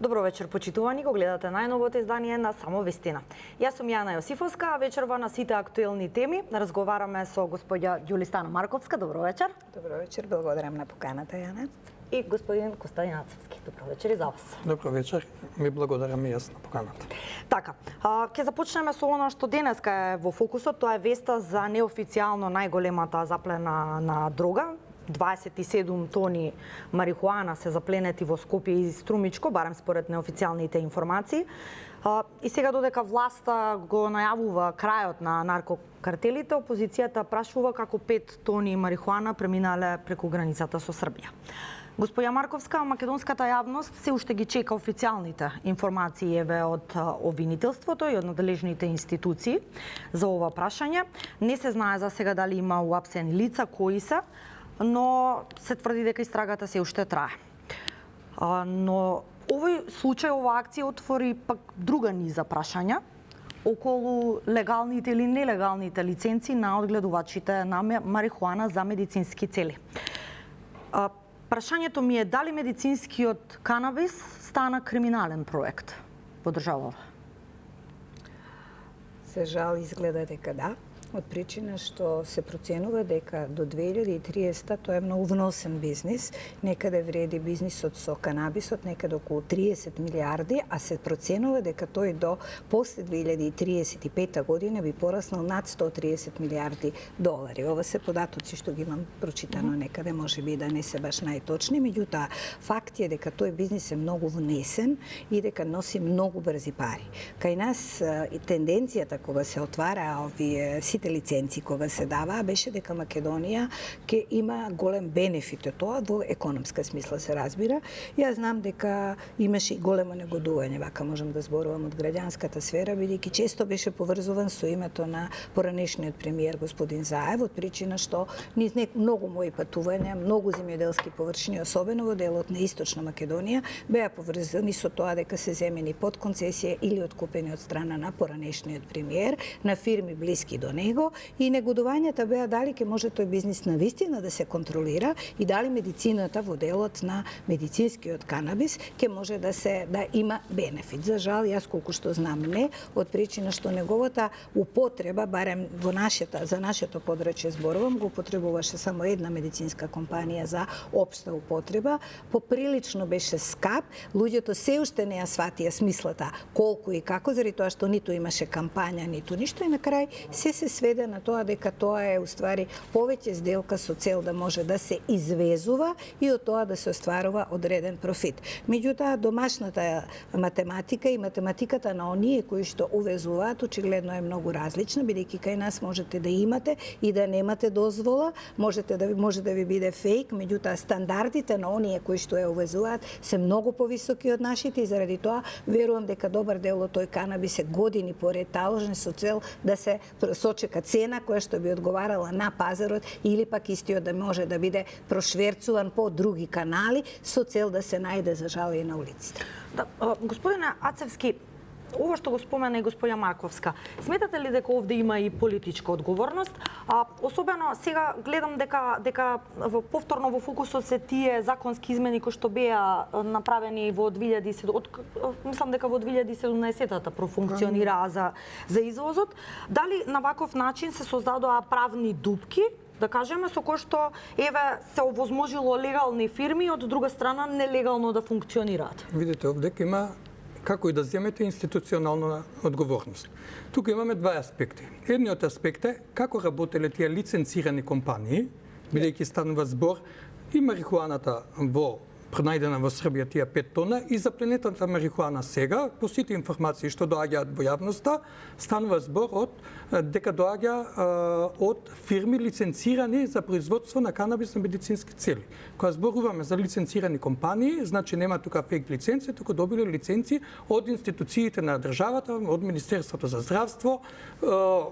Добро вечер, почитувани, го гледате најновото издание на Само вистина. Јас сум Јана Јосифовска, а вечерва на сите актуелни теми разговараме со господја Ѓулистана Марковска. Добро вечер. Добро вечер, благодарам на поканата, Јана. И господин Костадин Ацевски. Добро вечер и за вас. Добро вечер, ми благодарам и јас на поканата. Така, ќе започнеме со она што денеска е во фокусот, тоа е веста за неофицијално најголемата заплена на дрога. 27 тони марихуана се запленети во Скопје и Струмичко, барем според неофицијалните информации. И сега додека власта го најавува крајот на наркокартелите, опозицијата прашува како 5 тони марихуана преминале преку границата со Србија. Господја Марковска, македонската јавност се уште ги чека официјалните информации од обвинителството и од надлежните институции за ова прашање. Не се знае за сега дали има уапсени лица, кои се, но се тврди дека истрагата се уште трае. Но овој случај, ова акција отвори пак друга низа прашања околу легалните или нелегалните лиценци на одгледувачите на марихуана за медицински цели. Прашањето ми е дали медицинскиот канабис стана криминален проект во државава? За жал изгледа дека да, од причина што се проценува дека до 2030 тоа е многу вносен бизнис, некаде вреди бизнисот со канабисот некаде околу 30 милиарди, а се проценува дека тој до после 2035 година би пораснал над 130 милиарди долари. Ова се податоци што ги имам прочитано некаде, можеби да не се баш најточни, меѓутоа факт е дека тој бизнис е многу внесен и дека носи многу брзи пари. Кај нас тенденцијата кога се отвара овие сите лиценци кога се даваа беше дека Македонија ќе има голем бенефит од тоа во економска смисла се разбира. Јас знам дека имаше и големо негодување, вака можам да зборувам од граѓанската сфера, бидејќи често беше поврзуван со името на поранешниот премиер господин Заев, од причина што низ многу мои патувања, многу земјоделски површини, особено во делот на Источна Македонија, беа поврзани со тоа дека се земени под концесија или откупени од страна на поранешниот премиер на фирми блиски до него, и негодувањата беа дали ќе може тој бизнис навистина да се контролира и дали медицината во делот на медицинскиот канабис ќе може да има бенефит. За жал, јас колку што знам не, од причина што неговата употреба, барем во за нашето подрачје зборувам, го употребуваше само една медицинска компанија за општа употреба, поприлично беше скап, луѓето се уште не ја сватија смислата колку и како, заради тоа што ниту имаше кампања, ниту ништо, и на крај се сведе на тоа дека тоа е уствари повеќе сделка со цел да може да се извезува и од тоа да се остварува одреден профит. Меѓутоа, домашната математика и математиката на оние кои што увезуваат очигледно е многу различна, бидејќи кај нас можете да имате и да немате дозвола, може да ви биде фейк, меѓутоа стандардите на оние кои што ја увезуваат се многу повисоки од нашите и заради тоа верувам дека добар дел од тој канабис е години поред таложен со цел да се сочека цена која што би одговарала на пазарот или пак истиот да може да биде прошверцуван по други канали со цел да се најде за жал и на улиците. Да, господине Ацевски, ова што го спомена и господја Марковска, сметате ли дека овде има и политичка одговорност? Особено сега гледам дека повторно во фокусот се тие законски измени кои што беа направени во 2017-та профункционираа за извозот. Дали на ваков начин се создадоа правни дупки, да кажеме, со кој што се овозможило легални фирми, од друга страна нелегално да функционираат? Видите, овде има како и да земете институционална одговорност. Тука имаме два аспекти. Едниот аспект е како работеле тие лиценцирани компании, бидејќи станува збор и марихуаната пронајдена во Србија тие 5 тона и запленетата марихуана сега, по сите информации што доаѓаат во јавноста, станува збор дека доаѓа од фирми лиценцирани за производство на канабис на медицински цели. Кога зборуваме за лиценцирани компании, значи нема тука фейк лиценци, туку добиле лиценци од институциите на државата, од Министерството за здравство,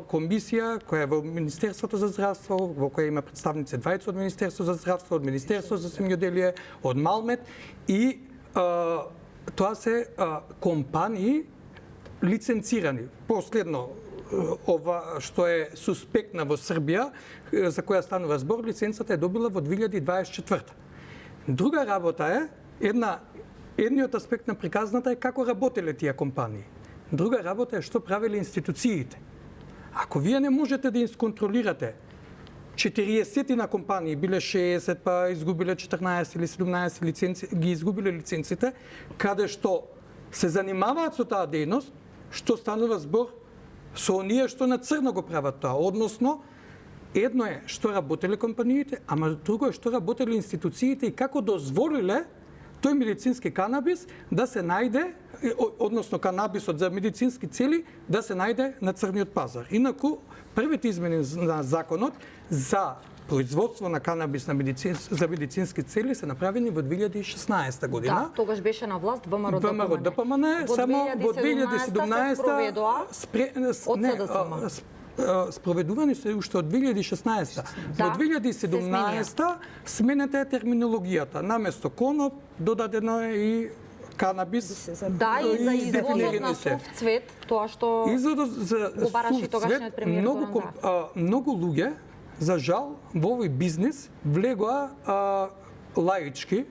комисија која е во Министерството за здравство, во која има представници двајца од Министерството за здравство, од Министерството за земјоделие, од Малмет, и тоа се компании лиценцирани. Последно ова што е суспектна во Србија, за која станува збор, лиценцата е добила во 2024. Друга работа е една едниот аспект на приказната е како работеле тие компании. Друга работа е што правеле институциите. Ако вие не можете да исконтролирате 40 на компании, биле 60, па изгубиле 14 или 17 лиценци, ги изгубиле лиценците, каде што се занимаваат со таа дејност, што станува збор со оние што на црно го прават тоа. Односно, едно е што работеле компаниите, ама друго е што работеле институциите и како дозволиле тој медицински канабис да се најде, односно канабисот за медицински цели, да се најде на црниот пазар. Инаку, првите измени на законот за производство на канабис за медицински цели се направени во 2016 година. Да, тогаш беше на власт ВМРО ДПМН, само во 2017 спроведувани се уште од 2016. Во 2017 сменета е терминологијата. Наместо коноп додадено е и канабис. Да, и за извозот на сув цвет, тоа што го бараше тогашниот премиер Зоран Заев. Многу луѓе, за жал, во овој бизнис влегоа лаички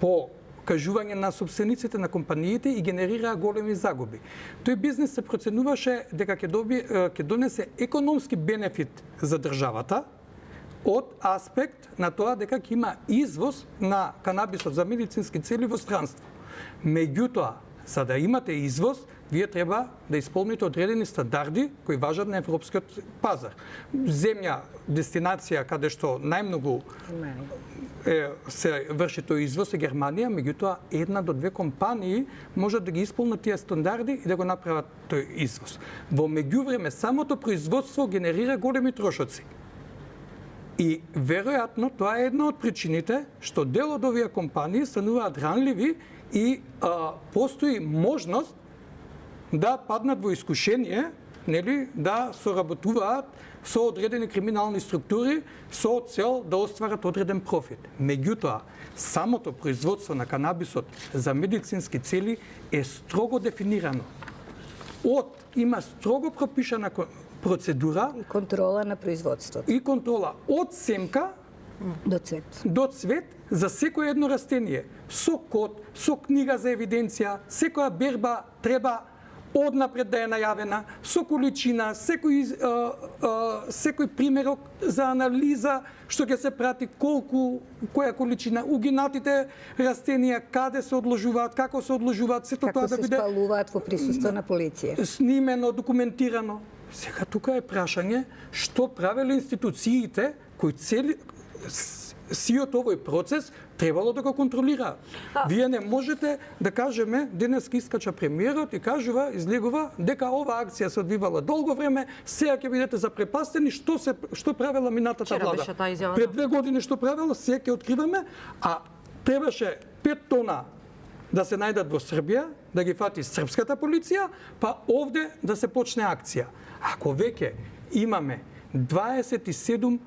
по кажување на собствениците на компаниите и генерираа големи загуби. Тој бизнис се проценуваше дека ќе донесе економски бенефит за државата од аспект на тоа дека ќе има извоз на канабисот за медицински цели во странство. Меѓутоа, за да имате извоз, вие треба да исполните одредени стандарди кои важат на европскиот пазар. Земја, дестинација каде што најмногу се врши тој извоз е Германија, меѓутоа 1 до 2 компании можат да ги исполнат тие стандарди и да го направат тој извоз. Во меѓувреме самото производство генерира големи трошоци. И веројатно тоа е една од причините што дел од овие компании стануваат ранливи и постои можност да паднат во искушение, нели, да соработуваат со одредени криминални структури со цел да остварат одреден профит. Меѓутоа, самото производство на канабисот за медицински цели е строго дефинирано. Има строго пропишана процедура и контрола на производството. И контрола од семка до цвет за секој едно растение. Со код, со книга за евиденција, секоја берба треба однапред да е најавена, со количина, секој примерок за анализа, што ќе се прати, која количина, угинатите растенија, каде се одложуваат, како се одложуваат, сето тоа да биде... Како се спалуваат во присуство на полиција. Снимено, документирано. Сега тука е прашање што правеле институциите кои сиот овој процес требало да го контролира. Вие не можете да кажеме, денеска искача премиерот и кажува, излегува дека оваа акција се одвивала долго време, сега ќе бидете запрепастени што правела минатата влада. Пред 2 години што правела, сега ќе откриваме, а требаше 5 тона да се најдат во Србија, да ги фати српската полиција, па овде да се почне акција. Ако веќе имаме 27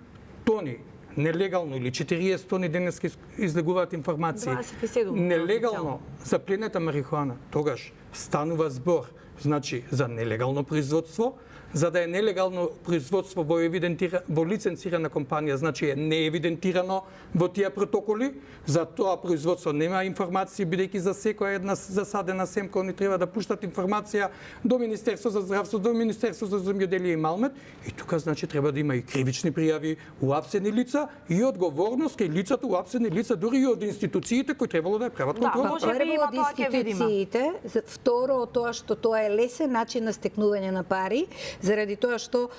тони нелегално или 40 тони денеска излегуваат информации, 27, нелегално запленета марихуана, тогаш станува збор, значи за нелегално производство, за да е нелегално производство во лиценцирана компанија, значи е неевидентирано во тие протоколи, за тоа производство нема информации, бидејќи за секоја една засадена семка они треба да пуштат информација до Министерство за здравство, до Министерство за земјоделие и Малмет, и тука значи треба да има и кривични пријави, уапсени лица и одговорност кај лицата, уапсени лица, дури и од институциите кои требало да ја прават контрола. Прво од институциите, второ тоа што тоа е лесен начин на стекнување на пари, заради тоа што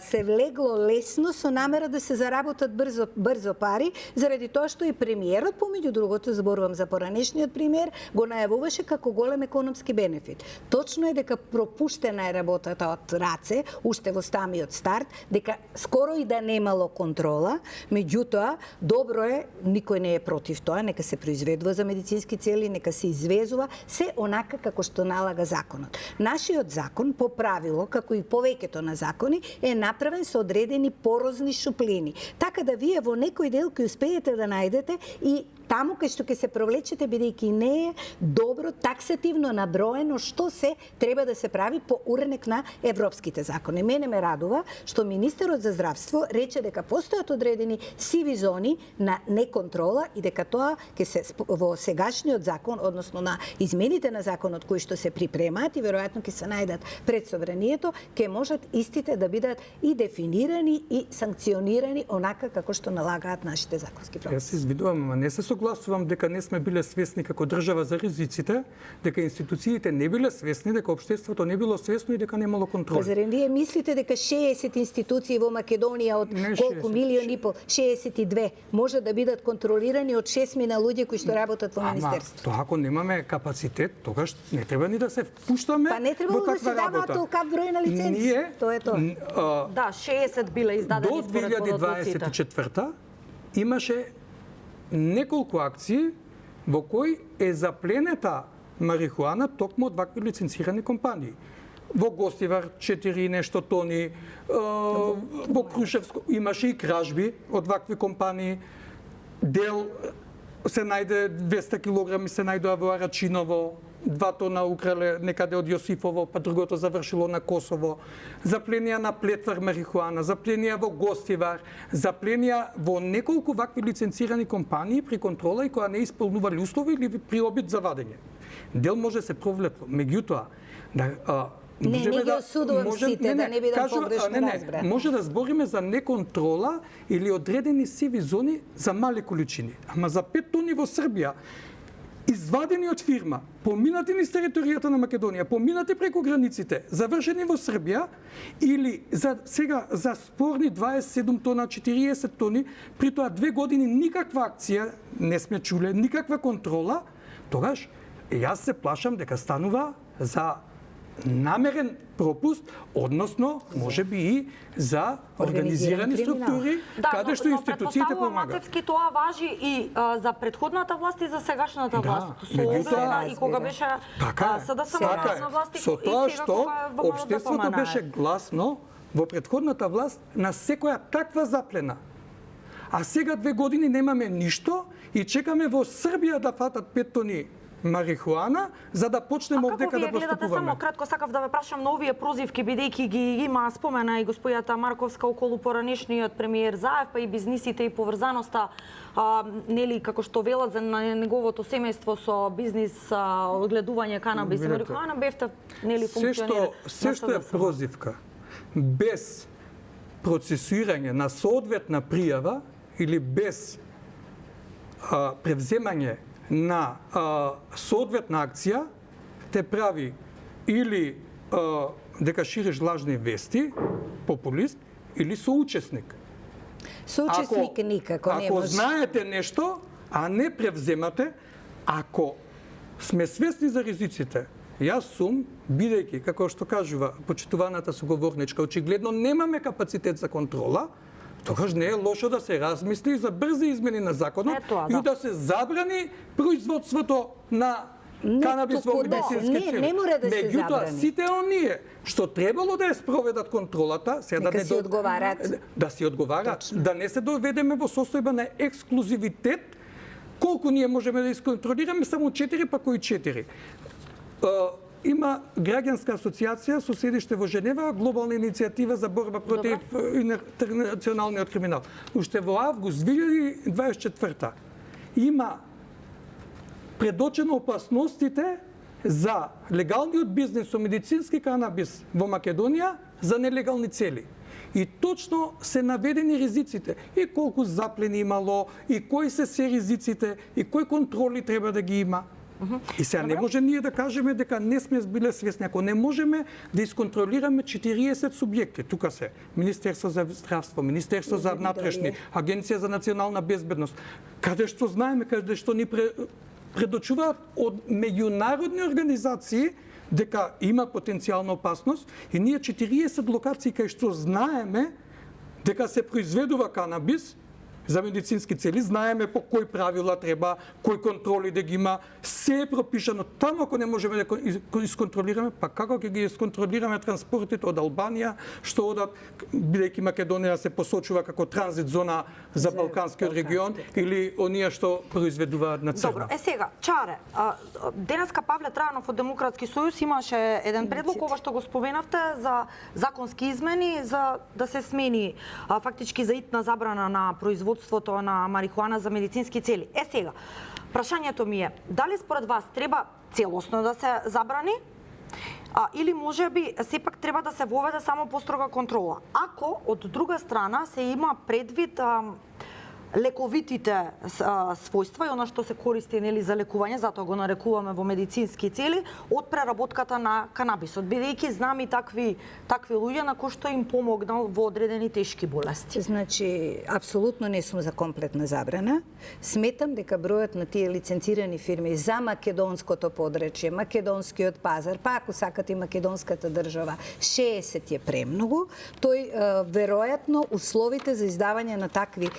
се влегло лесно со намера да се заработат брзо пари, заради тоа што и премиерот, помеѓу другото, зборувам за поранешниот премиер, го најавуваше како голем економски бенефит. Точно е дека пропуштена е работата од раце, уште во самиот старт, дека скоро и да немало контрола, меѓутоа, добро е, никој не е против тоа, нека се произведува за медицински цели, нека се извезува, се онака како што налага законот. Нашиот закон, по правило, како и повеќето на закони, е направен со одредени порозни шуплини. Така да вие во некој дел кој успеете да најдете и таму кај што ќе се провлечете, бидејќи не е добро таксативно наброено што се треба да се прави по уредник на европските закони. Мене ме радува што министерот за здравство рече дека постојат одредени сиви зони на неконтрола и дека тоа ќе се во сегашниот закон, односно на измените на законот кои што се припремаат и веројатно ќе се најдат пред собранието, ќе можат истите да бидат и дефинирани и санкционирани онака како што налагаат нашите законски прописи. Јас се извидувам, ама не се согласувам дека не сме биле свесни како држава за ризиците, дека институциите не биле свесни, дека општеството не било свесно и дека немало контрол. Заради вие мислите дека 60 институции во Македонија од колку 60, милиони и пол, 62 може да бидат контролирани од 6 луѓе кои што работат во министерството? Тоа ако немаме капацитет, тогаш не треба ни да се впуштаме Па не требало да се даваат толкав број на лиценци. Тоа е тоа. Да, 60 биле издадени До според подоците. 2024 имаше неколку акции во кои е запленета марихуана токму од вакви лиценцирани компании. Во Гостивар 4 нешто тони, во Крушевско имаше и кражби од вакви компании. Дел се најде 200 килограми се најдоа во Арачиново, 2 тона украле некаде од Јосифово, па другото завршило на Косово. Запленија на Плетвар марихуана, запленија во Гостивар, запленија во неколку вакви лиценцирани компании при контрола и која не исполнували услови или при обид за вадење. Дел може се провлекло. Меѓутоа, не ги осудувам сите, да не бидам погрешно разбран. Може да збориме за неконтрола или одредени сиви зони за мали количини. Ама за 5 тони во Србија, извадени од фирма, поминати низ територијата на Македонија, поминати преку границите, завршени во Србија, или за спорни 27 тона, 40 тони, при тоа 2 години никаква акција, не сме чуле, никаква контрола, тогаш јас се плашам дека станува за намерен пропуст, односно, може би и за организирани структури, каде што институциите помагаат. Мацевски, тоа важи и за предходната власт и за сегашната власт. Со оглед и кога беше СДСМ на власт и со тоа сега што кога е во општеството беше гласно во предходната власт на секоја таква заплена. А сега 2 години немаме ништо и чекаме во Србија да фатат 5 тони марихуана, за да почнеме овдека да постапуваме. Само кратко сакав да ве прашам на овие прозивки, бидејќи ги има спомена и господјата Марковска околу поранешниот премиер Заев, па и бизнисите и поврзаноста, нели, како што велат за неговото семејство со бизнис одгледување канабис и марихуана, бевте, нели, функционира. Се што е прозивка, без процесуирање на соодветна пријава или без превземање на соодветна акција, те прави или дека шириш лажни вести, популист, или соучесник. Соучесник никако не може. Ако знаете нешто, а не превземате, ако сме свесни за ризиците, јас сум, бидејќи, како што кажува почитуваната соговорничка, очигледно немаме капацитет за контрола, тогаш не е лошо да се размисли за брзи измени на законот и да се забрани производството на канабис во медицински цели. Не мора да се забрани. Меѓутоа, сите оние што требало да ја спроведат контролата, сега да си одговарат. Да си одговарат, да не се доведеме во состојба на ексклузивитет, колку ние можеме да исконтролираме, само 4, па кои 4. Има граѓанска асоциација со седиште во Женева, глобална иницијатива за борба против интернационалниот криминал. Уште во август 2024 има предочено опасностите за легалниот бизнес со медицински канабис во Македонија за нелегални цели. И точно се наведени ризиците. И колку заплени имало, и кои се ризиците, и кои контроли треба да ги има. И сега не може ние да кажеме дека не сме биле свесни. Ако не можеме да исконтролираме 40 субјекти, тука се Министерство за здравство, Министерство за внатрешни, Агенција за национална безбедност, каде што знаеме, каде што ни предочуваат од меѓународни организации дека има потенцијална опасност и ние 40 локации кај што знаеме дека се произведува канабис, за медицински цели, знаеме по кои правила треба, кои контроли да ги има, се е пропишано. Таму ако не можеме да исконтролираме, па како ќе ги исконтролираме транспортите од Албанија, што одат, бидејќи Македонија се посочува како транзит зона за Балканскиот регион, или оние што произведуваат на црно. Добро, сега, Чаре, денеска Павле Трајанов од Демократски сојуз имаше еден предлог, ова што го споменавте, за законски измени, за да се смени фактички за итна забрана на производството на марихуана за медицински цели. Сега, прашањето ми е, дали според вас треба целосно да се забрани, или може би сепак треба да се воведе само построга контрола? Ако од друга страна се има предвид лековитите својства и она што се користи за лекување, затоа го нарекуваме во медицински цели, од преработката на канабисот, бидејќи знам и такви луѓе на кои што им помогнал во одредени тешки болести. Значи, апсолутно не сум за комплетна забрана. Сметам дека бројот на тие лиценцирани фирми за македонското подречје, македонскиот пазар, па ако сакате и македонската држава, 60 е премногу. Тој веројатно условите за издавање на такви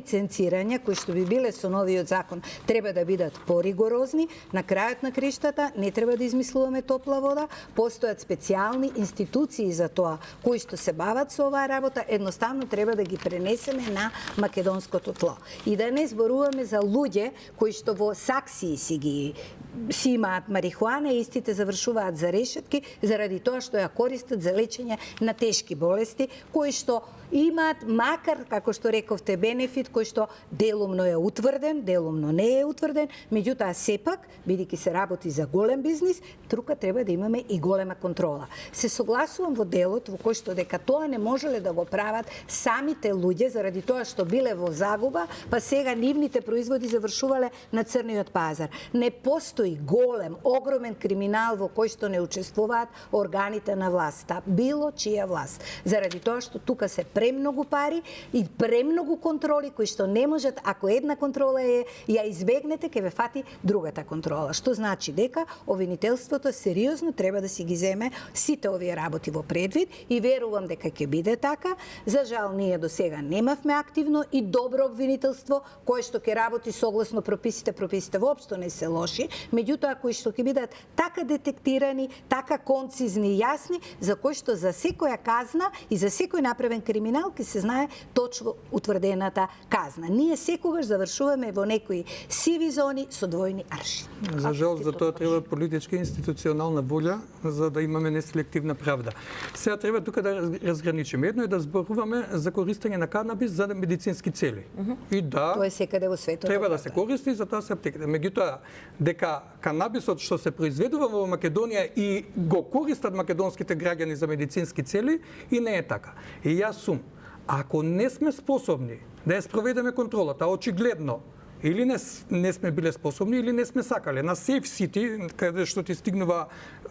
лиценцирања, кои што би биле со новиот закон, треба да бидат поригорозни. На крајот на криштата не треба да измислуваме топла вода, постојат специјални институции за тоа, кои што се бават со оваа работа, едноставно треба да ги пренесеме на македонското тло. И да не зборуваме за луѓе кои што во саксии си имаат марихуана и истите завршуваат за решетки заради тоа што ја користат за лечење на тешки болести, кои што имаат, макар, како што рековте, бенефит кој што делумно е утврден, делумно не е утврден, меѓутоа сепак, бидејќи се работи за голем бизнис, тука треба да имаме и голема контрола. Се согласувам во делот во кој што дека тоа не можеле да го прават самите луѓе заради тоа што биле во загуба, па сега нивните производи завршувале на црниот пазар. Не постои голем, огромен криминал во кој што не учествуваат органите на власта, било чија власт. Заради тоа што тука се премногу пари и премногу контроли кои што не можат, ако една контрола ја избегнете, ќе ве фати другата контрола. Што значи дека обвинителството сериозно треба да си ги земе сите овие работи во предвид и верувам дека ќе биде така. За жал ние до сега немавме активно и добро обвинителство кое што ќе работи согласно прописите воопшто не се лоши, меѓутоа кои што ќе бидат така детектирани, така концизни и јасни, за кои што за секоја казна и за секој направен криминал ќе се знае точно утврдената казна. Ние секогаш завршуваме во некои сиви зони со двојни аршини. За жал, за тоа треба политичка и институционална волја за да имаме неселективна правда. Сега треба тука да разграничиме. Едно е да зборуваме за користење на канабис за медицински цели. И да, тоа е секаде во светот. Треба да се користи за тоа се аптеките. Меѓутоа, дека канабисот што се произведува во Македонија и го користат македонските граѓани за медицински цели, и не е така. И јас сум, ако не сме способни да ја спроведеме контролата, очигледно, или не сме биле способни, или не сме сакале. На Safe City, каде што ти стигнува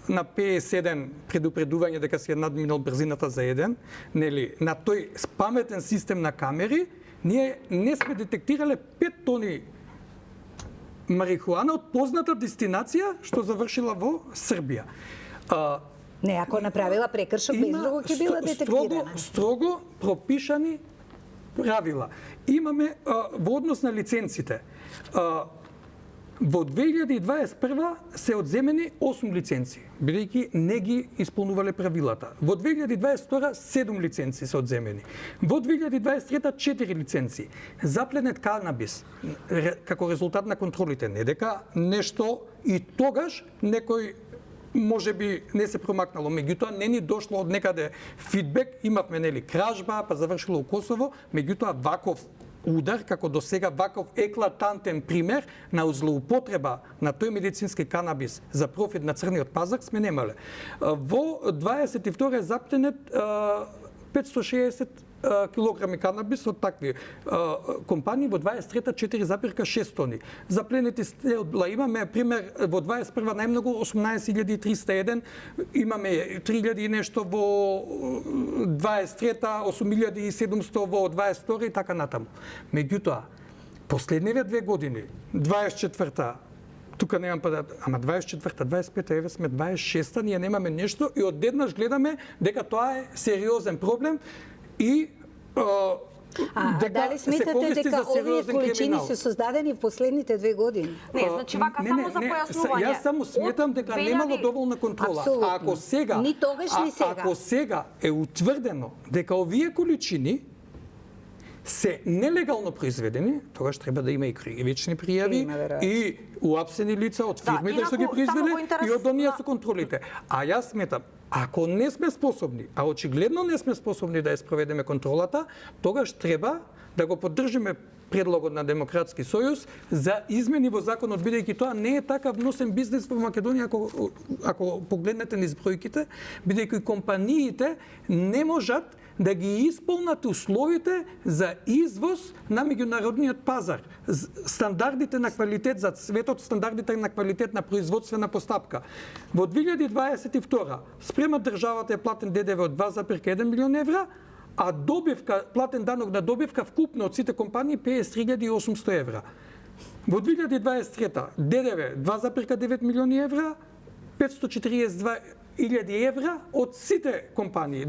на 51 предупредување дека си ја надминал брзината за еден, нели, на тој паметен систем на камери, ние не сме детектирале 5 тони марихуана од позната дестинација што завршила во Србија. Не, ако направила прекршок, без друго ќе била детектирана. Строго пропишани правила. Имаме во однос на лиценците. Во 2021 се одземени 8 лиценци, бидејќи не ги исполнувале правилата. Во 2022 7 лиценци се одземени. Во 2023 4 лиценци. Запленет канабис како резултат на контролите, не дека нешто и тогаш некој може би не се промакнало, меѓутоа не ни дошло од некаде фидбек, имавме нели кражба, па завршило у Косово, меѓутоа ваков удар, како до сега ваков еклатантен пример на злоупотреба на тој медицински канабис за профит на црниот пазар сме немале. Во 22 е запленет 560 килограми канабис од такви компании, во 23-та 4,6 тони. Запленети стебла имаме, пример, во 21-та најмногу 18.301, имаме 3.000 и нешто во 23-та, 8.700 во 22-та и така натаму. Меѓутоа, последниве 2 години, 24-та, тука немам податок, ама 24-та, 25-та, еве сме 26-та, ние немаме нешто и одеднаш гледаме дека тоа е сериозен проблем и Дали сметате дека овие количини се создадени в последните 2 години? Не, значи вака само за појаснување. Јас само сметам дека немало доволна контрола. Апсолутно. Ако сега, Ни тогаш, ни сега. Ако сега е утврдено дека овие количини се нелегално произведени, тогаш треба да има и кривични пријави и уапсени лица од фирмите што ги произвеле и од оние со контролите. А јас сметам, ако не сме способни, а очигледно не сме способни да ја спроведеме контролата, тогаш треба да го поддржиме предлогот на Демократски сојуз за измени во законот, бидејќи тоа не е така вносен бизнес во Македонија ако погледнете низ бројките, бидејќи компаниите не можат да ги исполнат условите за извоз на меѓународниот пазар. Стандардите на квалитет за светот, стандардите на квалитет на производствена постапка. Во 2022 спрема државата е платен ДДВ од 2,1 милион евра, а добивка, платен данок на добивка вкупно од сите компании 53.800 евра. Во 2023 ДДВ 2,9 милиони евра, 542.000 евра од сите компании.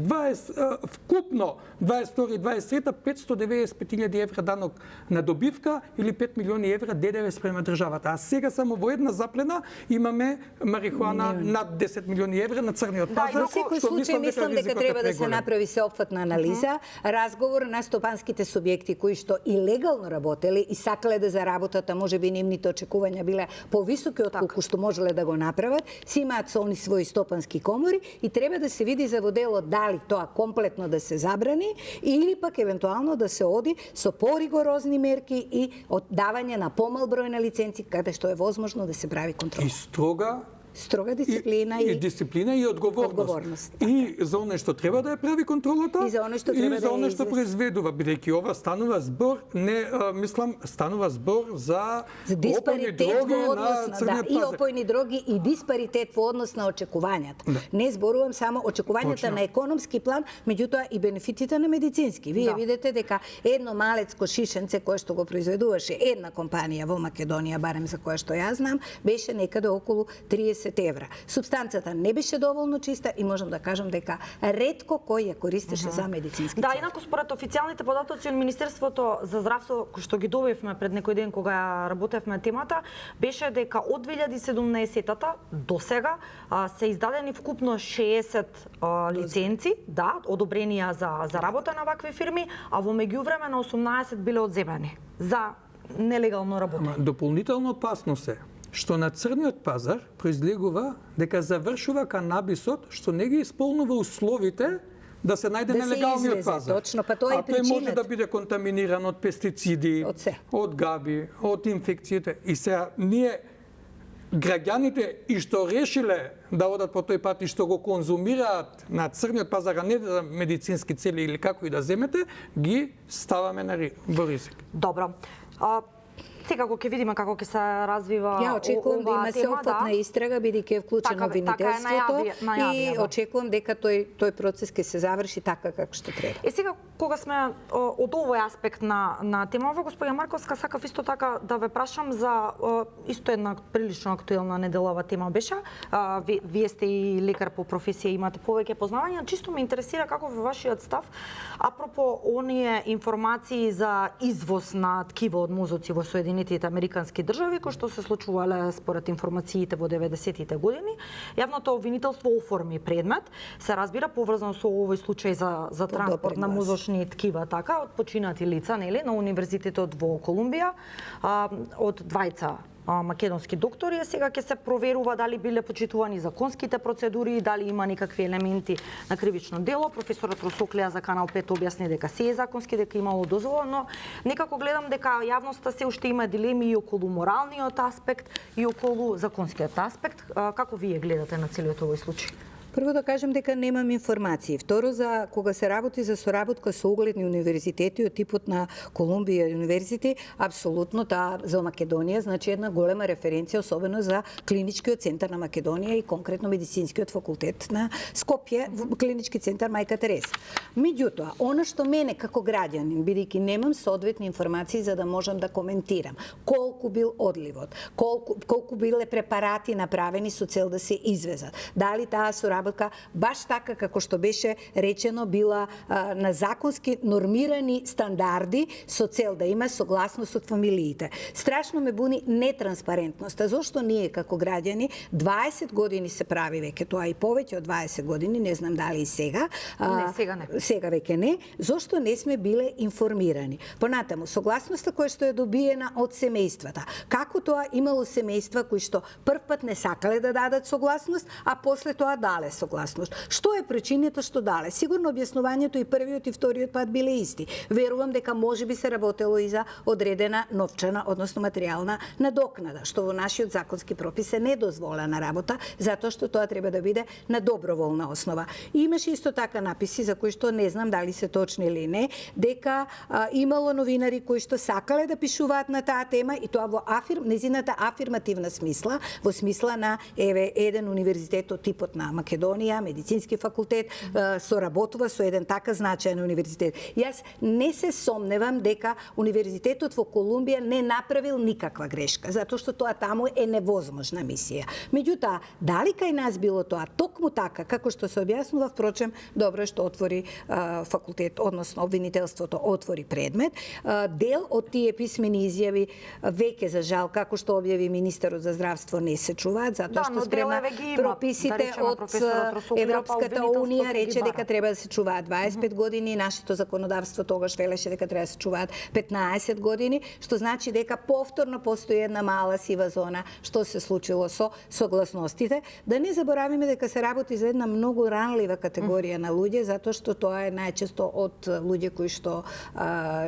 Вкупно 22-23 595.000 евра данок на добивка или 5 милиони евра ДДВ спрема државата. А сега само во една заплена имаме марихуана над 10 милиони евра на црниот пазар. Во секој случај мислам дека треба да се направи сеопфатна анализа, разговор на стопанските субјекти кои што и легално работеле и сакале да заработат, а можеби нивните очекувања биле повисоки од колку што можеле да го направат, си имаат со они своји стопански комори и треба да се види за моделот дали тоа комплетно да се забрани или пак евентуално да се оди со поригорозни мерки и оддавање на помал број на лиценци каде што е возможно да се прави контрол. И строга дисциплина и дисциплина и одговорност. И за оно што треба да ја прави контролата и за оно што треба да ја произведува, бидејќи ова станува збор, станува збор за диспаритет во однос на и опојни дроги и диспаритет во однос на очекувањата. Не зборувам само очекувањата на економски план, меѓутоа и бенефитите на медицински. Вие видите дека едно малецко шишенце кое што го произведуваше една компанија во Македонија, барем за која што ја знам, беше некаде околу 30 евра. Субстанцата не беше доволно чиста и можам да кажам дека ретко кој ја користеше за медицински цели. Да, инаку според официјалните податоци од Министерството за здравство, кој што ги добивме пред некој ден кога ја работевме темата, беше дека од 2017-та до сега се издадени вкупно 60 лиценци, одобренија за работа на вакви фирми, а во меѓувреме на 18 биле одземени за нелегално работење. Дополнително опасност е што на црниот пазар произлегува дека завршува канабисот што не ги исполнува условите да се најде нелегалниот пазар. Точно, па тоа е причината. А тој може да биде контаминиран од пестициди, од габи, од инфекциите. И сега ние граѓаните и што решиле да одат по тој пат и што го конзумираат на црниот пазар, а не за медицински цели или како и да земете, ги ставаме во ризик. Добро. Секако ќе видиме како ќе се развива Ја очекувам да има сеопфатна истрага, бидејќи е вклучено обвинителството и очекувам дека тој процес ќе се заврши така како што треба. Сега кога сме од овој аспект на темава, господја Марковска, сакав исто така да ве прашам за исто една прилично актуелна неделова тема беше. Вие сте и лекар по професија, имате повеќе познавања. Чисто ме интересира како во вашиот став апропо оние информации за извоз на ткива од мозоци во Соединетите Американски држави, кои што се случувале според информациите во 90-тите години. Јавното обвинителство оформи предмет, се разбира поврзано со овој случај за транспорт на мозочни ткива, така, од починати лица, нели, на Универзитетот во Колумбија, од двајца македонски доктори. Сега ќе се проверува дали биле почитувани законските процедури, дали има некакви елементи на кривично дело. Професорот Росоклија за Канал 5 објасни дека се е законски, дека имало дозвола, но некако гледам дека јавноста се уште има дилеми и околу моралниот аспект и околу законскиот аспект. Како вие гледате на целиот овој случај? Прво да кажем дека немам информации. Второ, за кога се работи за соработка со угледни универзитети од типот на Колумбија универзитет, апсолутно таа за Македонија значи една голема референција, особено за клиничкиот центар на Македонија и конкретно медицинскиот факултет на Скопје, клинички центар Мајка Тереса. Меѓутоа, она што мене како граѓанин, бидејќи немам соодветни информации за да можам да коментирам колку бил одливот, колку биле препарати направени со цел да се извезат, дали таа соработка работа баш така како што беше речено била на законски нормирани стандарди со цел да има согласност од фамилиите. Страшно ме буни нетранспарентноста. Зошто ние како граѓани 20 години се прави веќе тоа и повеќе од 20 години, не знам дали и сега. Не, сега не. Сега веќе не. Зошто не сме биле информирани? Понатаму, согласноста која што е добиена од семејствата. Како тоа имало семејства кои што прв пат не сакале да дадат согласност, а после тоа дале согласност. Што е причината што дале? Сигурно објаснувањето и првиот и вториот пат биле исти. Верувам дека можеби се работело и за одредена новчана, односно материјална надокнада, што во нашиот законски пропис е недозволена работа, затоа што тоа треба да биде на доброволна основа. И имаше исто така написи за кои што не знам дали се точни или не, дека имало новинари кои што сакале да пишуваат на таа тема и тоа во незината афирмативна смисла, во смисла на еден универзитет од типот на Македонија, медицински факултет, соработува со еден така значаен универзитет. Јас не се сомневам дека универзитетот во Колумбија не направил никаква грешка, затоа што тоа таму е невозможна мисија. Меѓутоа, дали кај нас било тоа токму така како што се објаснува, впрочем, добро е што отвори факултет, односно обвинителството отвори предмет. Дел од тие писмени изјави веќе за жал, како што објави министерот за здравство, не се чуваат, затоа што спрема прописите од Европската унија рече дека треба да се чуваат 25 години, нашето законодавство тогаш велеше дека треба да се чуваат 15 години, што значи дека повторно постои една мала сива зона што се случило со согласностите. Да не заборавиме дека се работи за една многу ранлива категорија на луѓе, затоа што тоа е најчесто од луѓе кои што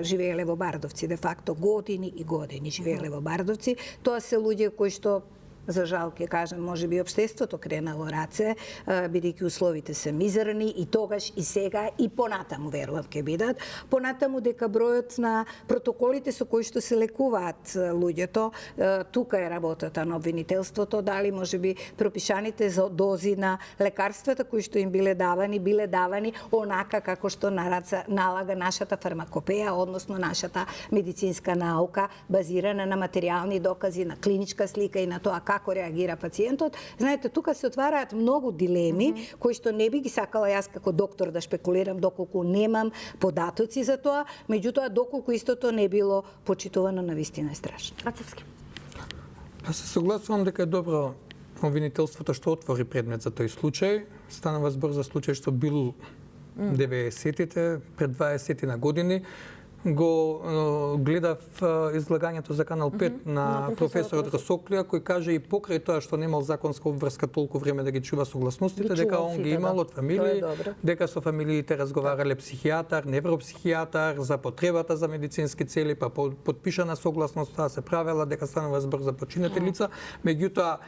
живееле во Бардовци, де факто години и години живееле во Бардовци. Тоа се луѓе кои што за жал ќе кажам, може би општеството кренало раце, бидејќи условите се мизерни и тогаш и сега и понатаму верувам ќе бидат. Понатаму дека бројот на протоколите со кои што се лекуваат луѓето, тука е работата на обвинителството, дали може би пропишаните за дози на лекарствата кои што им биле давани онака како што налага нашата фармакопеја, односно нашата медицинска наука, базирана на материјални докази, на клиничка слика и на тоа како реагира пациентот. Знаете, тука се отвараат многу дилеми кои што не би ги сакала јас како доктор да шпекулирам доколку немам податоци за тоа, меѓутоа доколку истото не било почитувано, навистина е страшно. Рацевски. Се согласувам дека е добро обвинителството што отвори предмет за тој случај. Станува збор за случај што бил 90-тите, пред 20 на години. Го гледав излагањето за Канал 5 на професорот Расоклија, кој каже и покрај тоа што немал законска обврска толку време да ги чува согласностите, дека он ги имал од фамилии, дека со фамилиите разговарале психијатар, невропсихијатар за потребата за медицински цели, па подпишана согласност, таа се правела, дека станува збор за починати лица, меѓутоа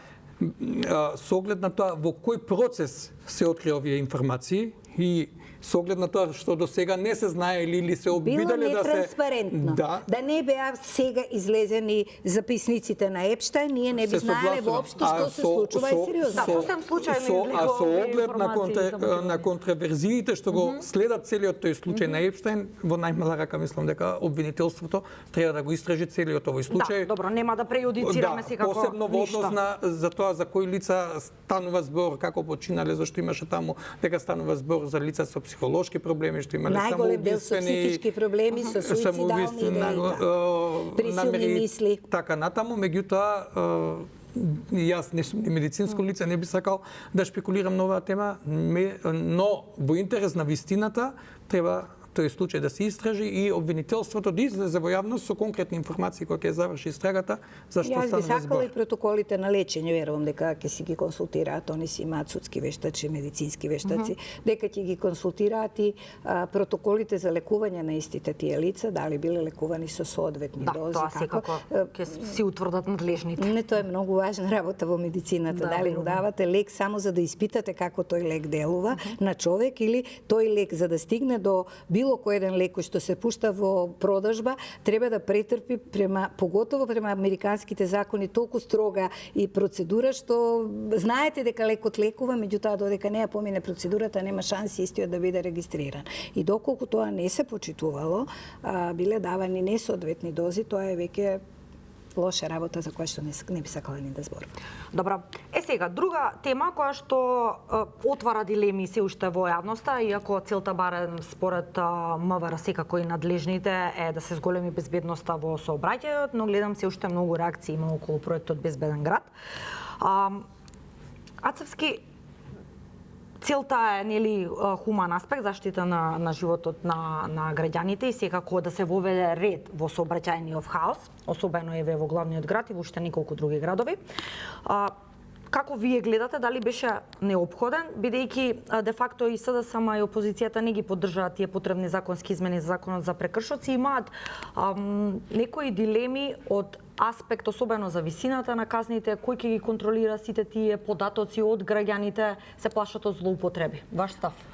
со оглед на тоа во кој процес се откри овие информации и со оглед на тоа што до сега не се знаели или се обидале да се... Било нетранспарентно. Да не беа сега излезени записниците на Епштајн, ние не би знаеле воопшто што се случува и сериозно. Сосем случајно а со оглед на контраверзиите што го следат целиот тој случај на Епштајн, во најмала рака мислам дека обвинителството треба да го истражи целиот овој случај. Да, добро, нема да прејудицираме секако ништо. Посебно во однос на за тоа за кои лица станува збор, како починале, зашто имаше таму дека станува збор за лица со психолошки проблеми, што имале најголем дел со психички проблеми, со суицидални делита, присилни мисли. Така натаму, меѓутоа јас не сум ни медицинско лице, не би сакал да шпекулирам на оваа тема, но во интерес на вистината треба тој случај да се истражи и обвинителството да излезе во јавност со конкретни информации кога ќе заврши истрагата, зашто станува збор. Јас би сакала и протоколите на лечење, верувам дека ќе си ги консултираат, они си имаат судски вештачи, медицински вештаци, дека ќе ги консултираат и протоколите за лекување на истите тие лица, дали биле лекувани со соодветни дози, тоа секако ќе си утврдат надлежните. Не, тоа е многу важна работа во медицината, дали му давате лек само за да испитате како тој лек делува на човек или тој лек за да стигне до било кој еден лек кој што се пушта во продажба треба да претрпи поготово према американските закони толку строга и процедура што знаете дека лекот лекува, меѓутоа додека не ја помине процедурата нема шанси истиот да биде регистриран. И доколку тоа не се почитувало, биле давани несоодветни дози, тоа е веќе лоша работа за која што не би сакала ни да зборувам. Добро. Сега, друга тема која што отвара дилеми се уште во јавноста, иако целта барем според МВР секако и надлежните е да се зголеми безбедноста во сообраќајот, но гледам се уште многу реакции има околу проектот Безбеден град. Ацевски, целта е нели хуман аспект, заштита на животот на граѓаните и секако да се воведе ред во сообраќајниот хаос, особено еве во главниот град и во уште неколку други градови. Како вие гледате, дали беше неопходен, бидејќи де факто и СДСМ и опозицијата не ги поддржаат тие потребни законски измени за законот за прекршоци, имаат некои дилеми од аспект, особено за висината на казните, кој ќе ги контролира сите тие податоци од граѓаните, се плашат од злоупотреби. Ваш став?